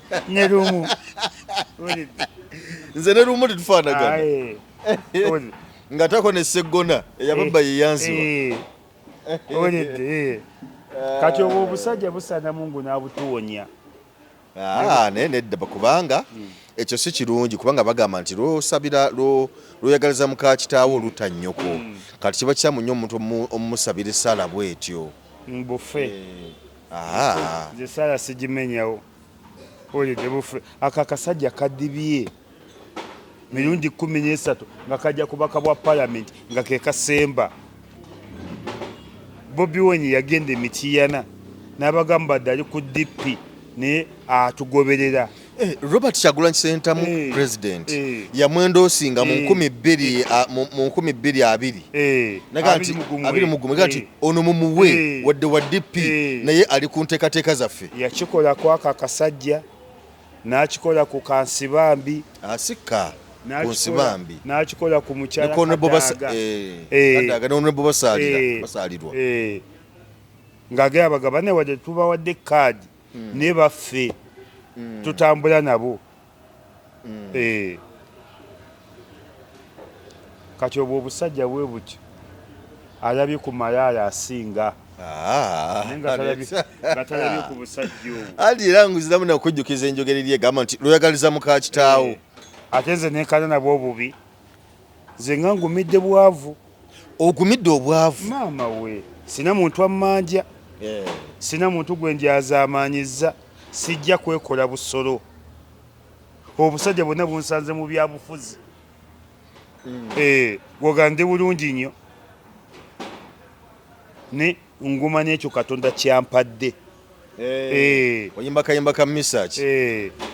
nze ne lumu tetufaanagana ng'atako ne seggona eyababba yeyanziwa olidde kati obwo obusajja busaana mungu n'abutuwonya naye nedda bakubanga ekyo si kirungi kubanga bagamba nti lwoyagaliza muka kitaawo oluta nnyoko kati kiba kyamu nnyo omuntu omumusabira essaala bwetyo bufe nze esaala sigimenyawo olidde bufe ako akasajja kadibye mirundi 13 nga kajja kubaka bwa palamenti nga ke kasemba Bobi Wine yagenda emitiyana n'abagamba badde ali ku DP naye atugoberera Robert Kyagulanyi Ssentamu president yamwendoosinga mu 2020 naga nti 20 nti ono mumuwe wadde wa DP naye ali ku nteekateeka zaffe yakikola kwaka kasajja n'akikola ku Kansibambi asika ku Nsibambi n'akikola ku mukyala Kadaga basalirwa ng'agamba bane wadde tubawadde kaadi ne baffe tutambula nabo kati obwo obusajja bwe butyo alabye ku malaala asinga nga talabye ku busajja obwo ali era nguziramu nakujjukiza enjogera eri egamba nti lweyagaliza muka kitaawo ate nze nenkana nabwo obubi nze nga ngumidde bwavu. Ogumidde obwavu maama we sina muntu ammanja sina muntu gwe njazaamaanyiza sijja kwekola busolo obusajja bwonna bunsanze mu byabufuzi gwogande bulungi nnyo ne nguma n'ekyo Katonda kyampadde oyimba kayimba ka misaki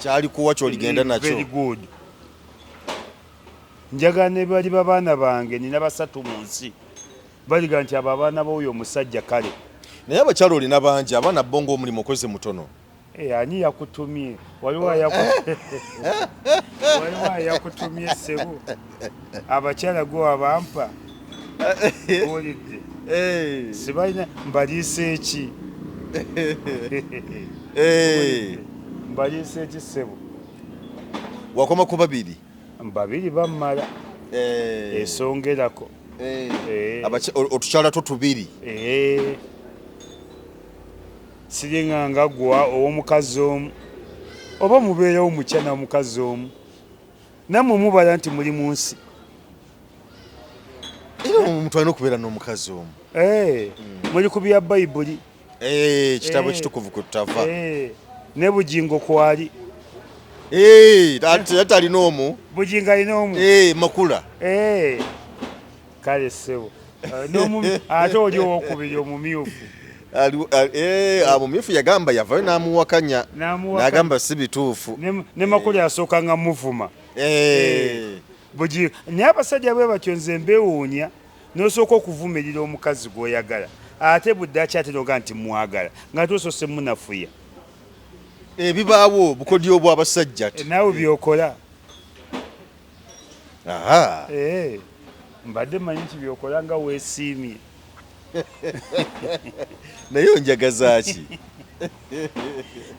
kyali kuwa kyoligenda nakyo very good. Njagala ne bali babaana bange nina basatu mu nsi baliga nti abo abaana b'oyo omusajja kale naye abakyalo olina bangi abaana bo ng'omulimu okoze mutono ani yakutumye waliwo ayakutumye ssebo abakyala gwe abampa olidde sibalina mbaliisa eki mbaliisa eki ssebo wakoma ku babiri bammala esongerako otukyala to tubiri siringanga gwa ow'omukazi omu oba mubeerewo mukya n'omukazi omu nammwe mubala nti muli mu nsi era omuntu alina okubeera n'omukazi omu muli ku bya Bayibuli kitabo ekitukuvu kwe tutava ne bugingo kwali talina omu bugingo alina omu makula kale ssebo ate oli owokubiri omumyufu mumyufu yagamba yavayo n'amuwakanya n'agamba si bituufu ne makulu yasooka nga muvuma naye abasajja bwe batyo nze mbeewuunya n'osooka okuvumirira omukazi gw'oyagala ate budde akyatera oga nti mwagala nga tosose munafuya bibaawo bukodyo bw'abasajja naawe byokola mbadde manyi nti byokola nga weesiimye naye onjagaza ki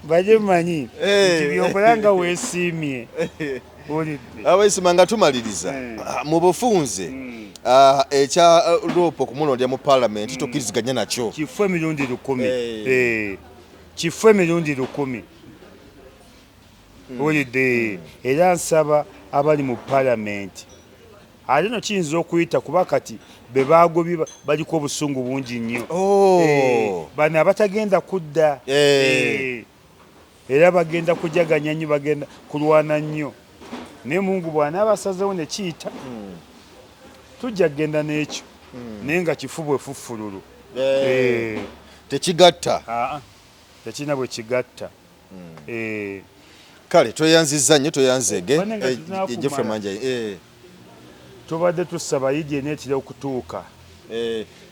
mbadde manyi nti byokola nga weesiimye abaisima nga tumaliriza mu bufunze ekya Lopo okumulondya mu Parliament tokkiriziganya nakyo kifo emirundi 10 kifo emirundi 10 olidde era nsaba abali mu Parliament ate no kiyinza okuyita kuba kati be baagobye baliko obusungu bungi nnyo bano abatagenda kudda era bagenda kujaganya nnyo bagenda kulwana nnyo naye Mungu bw'anaabasazewo ne kiyita tujja kgenda n'ekyo naye nga kifu bwefufululu tekigatta tekirina bwe kigatta kale tweyanziza nnyo tweyanzege Jeffrey Manja tubadde tusaba yidi eneetera okutuuka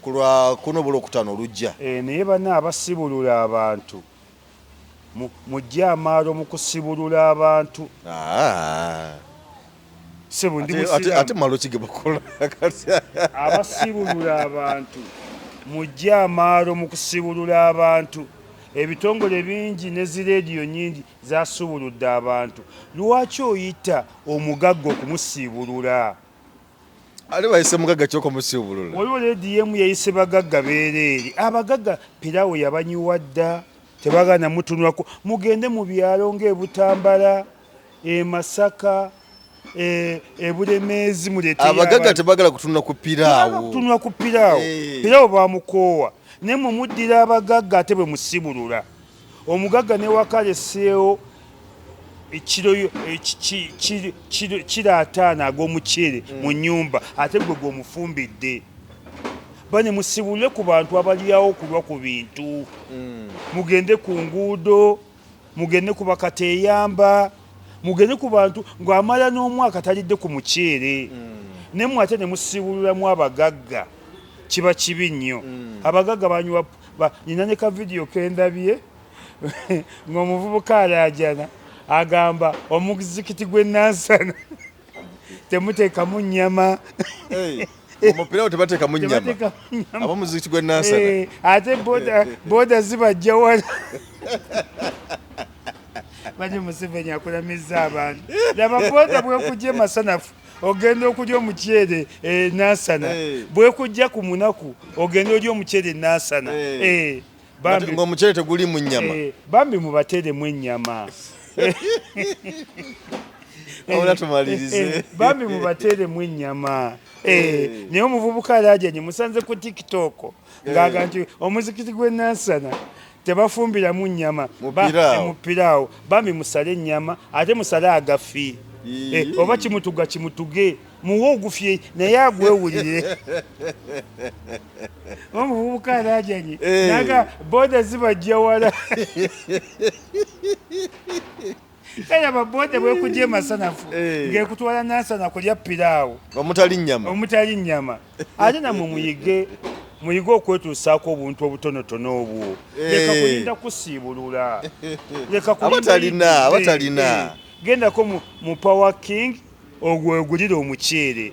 ku lwa kuno Olwokutaano olujja naye bana abasibulula abantu mujje amaalo mu kusibulula abantu ate malo ki ge bakola abasibulula abantu mujje amaalo mu kusibulula abantu ebitongole bingi ne zireediyo nyingi zasubuludde abantu lwaki oyita omugagga okumusibulula ali bayise mugagga ky'okumusiibulula waliwo leediyo emu yayise bagagga beereeri abagagga piraawo yabanyiwa dda tebagana mutunulako mugende mu byalo ng'ebutambala Masaka ebulemeezi muleete abagagga tebagala kutunula ku piraawo piraawo bamukoowa naye mwe muddira abagagga ate bwe musibulula omugagga ne wakaleseewo kiro 5 ag'omuceere mu nnyumba ate gwe gwomufumbidde bane musibulule ku bantu abalyawo okulwa ku bintu mugende ku nguudo mugende ku bakateeyamba mugende ku bantu ng'amala n'omwaka talidde ku muceere ne mwate ne musibululamu abagagga kiba kibi nnyo abagagga banywa nina ne ka vidiyo kendabye ng'omuvubuka alaajana agamba omuzikiti gwe Nansana temuteekamu nnyama omupira tebateekamu nnyama ab'omuzikiti gwe Nansana ate boda zibajja wala Manje Museveni akulamiza abantu laba boda bwekujja masanafu ogenda okulya omuceere Nansana bwekujja ku munaku ogenda olya omuceere Nansana bambi ng'omuceere teguli mu nnyama bambi mubateeremu ennyama Ola tumalirize bambi mubateeremu ennyama naye omuvubuka alaajanye musanze ku TikTok ng'aga nti omuzikiti gwe Nansana tebafumbiramu nnyama mupiraawo bambi musale ennyama ate musale agafi oba kimutuge muwe ogufye naye agwewulire omuvubuka alaajanye naga boda zibajja wala kaya baboda bwekujja masanafu ngekutwala Nansana kulya piraawo omutali nnyama ate namwe muyige okwetuusaako obuntu obutonotono obwo leka kulinda kusiibulula abatalina gendako mu Power King ogwegulire omuceere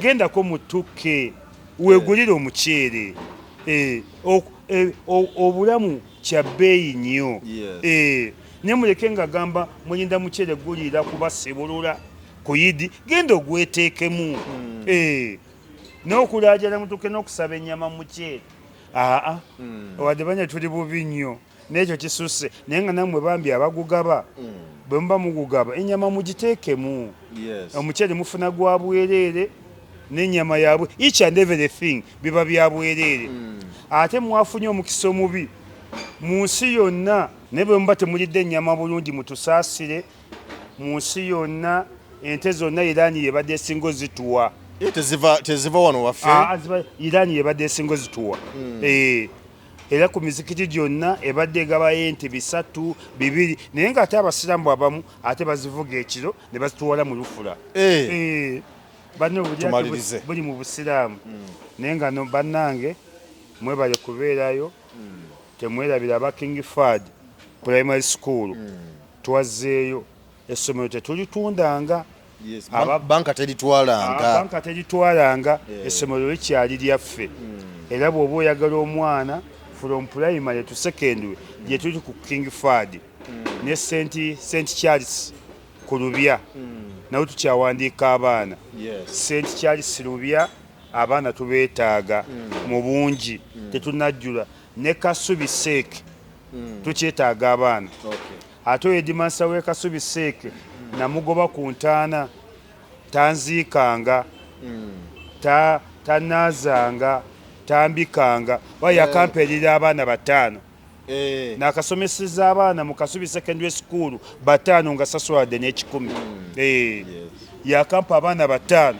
gendako mu Tuke wegulire omuceere obulamu kya bbeeyi nnyo ne muleke nga gamba mulinda muceere guliira kubasibulula ku Yidi genda ogweteekemu n'okulaajala mutuke n'okusaba ennyama muceere wadde banya tuli bubi nnyo n'ekyo kisusse naye nga nammwe bambi abagugaba bwe muba mugugaba ennyama mugiteekemu omuceere mufuna gwa bwereere n'ennyama yabwe each and everything biba bya bwereere ate mwafunye omukisa omubi mu nsi yonna naye bwe muba temulidde ennyama bulungi mutusaasire mu nsi yonna ente zonna Iraani yebadde esinga ozituwa teziva wano waffe Iraani yebadde esinga ozituwa era ku mizikiti gyonna ebadde egabayo ente 3 2 naye ng'ate abasiraamu abamu ate bazivuga ekiro ne bazituwala mu lufula banne buli mu busiraamu naye nga bannange mwebale kubeerayo temwerabira aba King Fahd Primary School twazeeyo essomero tetulitundanga banka teritwalanga essomero likyali lyaffe era bw'oba oyagala omwana from primary to secondary gye tuli ku King Fahd ne St Charles ku Lubya nawe tukyawandiika abaana St Charles Lubya abaana tubeetaaga mu bungi tetunajjula ne Kasubi Seeke tukyetaaga abaana ate Edimasa w'e Kasubi Seeke namugoba ku ntaana tanziikanga tanaazanga tambikanga yakamperera abaana 5 n'akasomeseza abaana mu Kasubi Secondary School 5 nga sasulwadde n'ekikumi yakampa abaana 5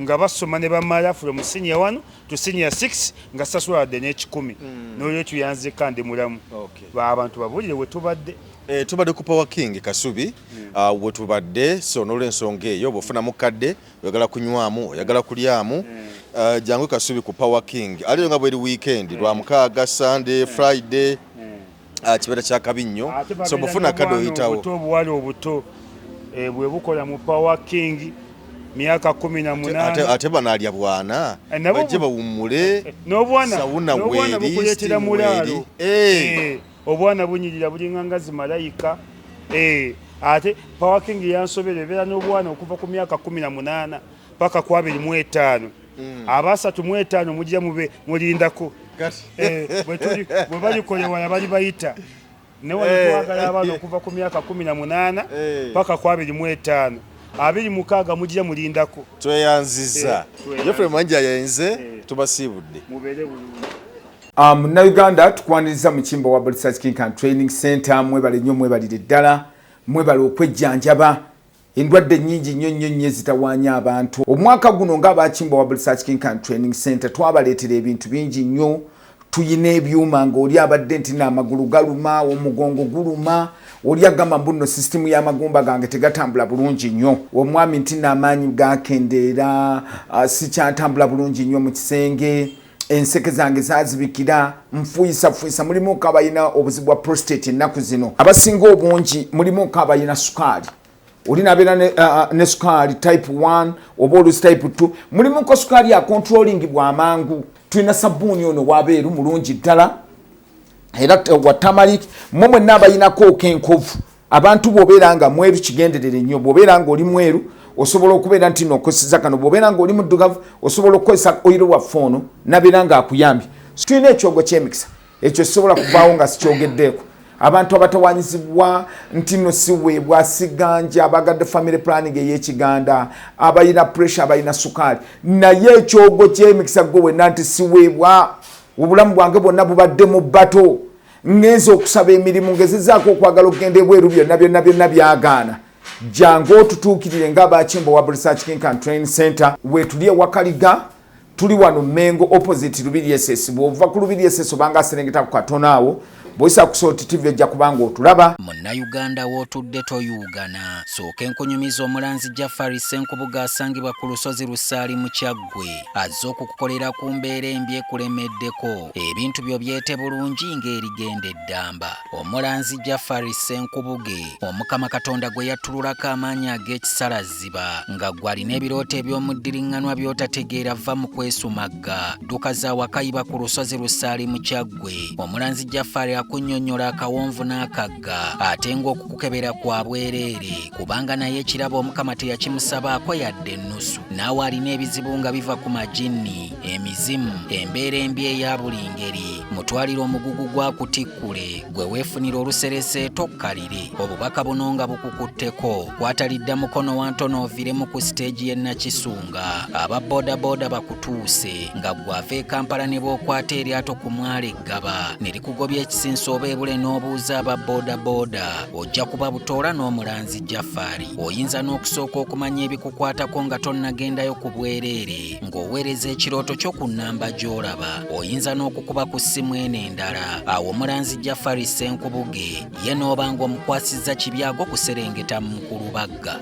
nga basoma ne bamala from senior 1 to senior 6 nga sasulwadde n'ekikumi n'olwekyo yanzika ndi mulamu abantu babulire we tubadde tubadde ku Power King Kasubi we tubadde so n'olw'ensonga eyo bw'ofuna mukadde oyagala kunywamu oyagala kulyamu jangu Kasubi ku Power King aliyo nga bweri weekend lwa mukaaga Sunday Friday kibeera kya kabi nnyo so bufuna kado oyitawo obuwala obuto bwe bukola mu Power King myaka 18 ate banaalya bwana bajje bawummule n'obwana bukuleetera mulaalo obwana bunyirira bulinga ngazi malayika ate Power King yansobera ebeera n'obwana okuva ku myaka 18 paka ku 25 abasatu mu 5 mujja mulindako bwe balikolewa yabali bayita ne wali twagala abaana okuva ku myaka 18 paka ku 25 26 mujja mulindako tweyanziza Geoffrey Manja yenze tubasiibudde mubeere bulungi. Munnayuganda tukwaniriza mu kimbo wa Research King and Training Center mwebale nnyo mwebalire ddala mwebale okwejjanjaba endwadde nnyingi nnyo ezitawaanya abantu omwaka guno ng'abakimbo wa Research King and Training Center twabaleetera ebintu bingi nnyo tuyina ebyuma ng'oli abadde nti n'amagulu galuma omugongo guluma oli agamba mbuno sisitimu y'amagumba gange tegatambula bulungi nnyo omwami nti n'amaanyi gakendeera sikyatambula bulungi nnyo mu kisenge enseke zange zazibikira nfuyisa mulimu kabayina obuzibu bwa prostate ennaku zino abasinga obungi mulimu kabayina sukaali oli nabeera ne sukaali type 1 oba olusi type 2 mulimu ko sukaali ya controlling bw'amangu tulina sabbuuni ono wabeeru mulungi ddala era wa tamalik mmwe n'abayinako kenkovu abantu bw'obeera nga mweru kigenderere nnyo bw'obeera nga oli mweru osobola okubeera nti n'okozesa kano bw'obeera nga oli muddugavu osobola okukozesa oyiro waffe ono nabeera nga akuyambye tulina ekyogo ky'emikisa ekyo kisobola kuvaawo nga sikyogeddeeko abantu abatawanyizibwa nti no siweebwa siganja abagadde family planning ey'ekiganda abayina pressure abayina sukaali naye ekyogo ky'emikisa gwe wenna nti siweebwa obulamu bwange bwonna bubadde mu bbato ngenza okusaba emirimu ngezezaako okwagala okugenda ebweru byonna byagaana jangu otutuukirire ng'abakimbo wa Research King and Training Center wetuli ewakaliga tuli wano Mengo opposite Lubiri SS bw'ova ku Lubiri SS obanga aserengeta ku katono awo boyisa kusoti TV ejja kubanga otulaba Munnayuganda w'otudde toyugana sooka enkunyumiza omulanzi Jafari Senkubuga asangibwa ku lusozi Lusaali mu Kyaggwe azze okukukolera ku mbeera embi ekulemeddeko ebintu byo byete bulungi ng'erigenda eddamba omulanzi Jafari Senkubuge omukama Katonda gwe yattululako amaanyi ag'ekisalaziba nga gwalina ebirooto eby'omuddiringanwa by'otategeera va mu kwesumagga dduka za wakayiba ku lusozi Lusaali mu Kyaggwe omulanzi Jafari akunnyonnyola akawonvu n'akagga ate ng'okukukebera kwa bwereere kubanga naye ekirabo omukama teyakimusabaako yadde ennusu naawe alina ebizibu nga biva ku majinni emizimu embeera embi eya buli ngeri mutwalire omugugu gwakutikkule gwe weefunira oluserese tokkalire obubaka buno nga bukukutteko kwatalidda mukono wa ntono oviremu ku siteegi y'e Nakisunga aba bodaboda bakutuuse nga gwava e Kampala ne bw'okwata eryato ku mwalo eggaba ne likugobya ekisinsa oba ebule n'obuuza aba bodaboda ojja kuba butoola n'omulanzi Jafari oyinza n'okusooka okumanya ebikukwatako nga tonnagendayo ku bwereere ng'oweereza ekirooto kyo ku nnamba gy'olaba oyinza n'okukuba ku ssimu eno endala awo omulanzi Jafari Senkubuge ye n'oba ng'omukwasizza kibyago kuserengeta mu Kulubagga.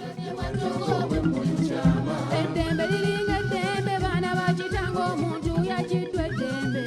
Eddembe liringa eddembe baana bakitango omuntu yakiddwa eddembe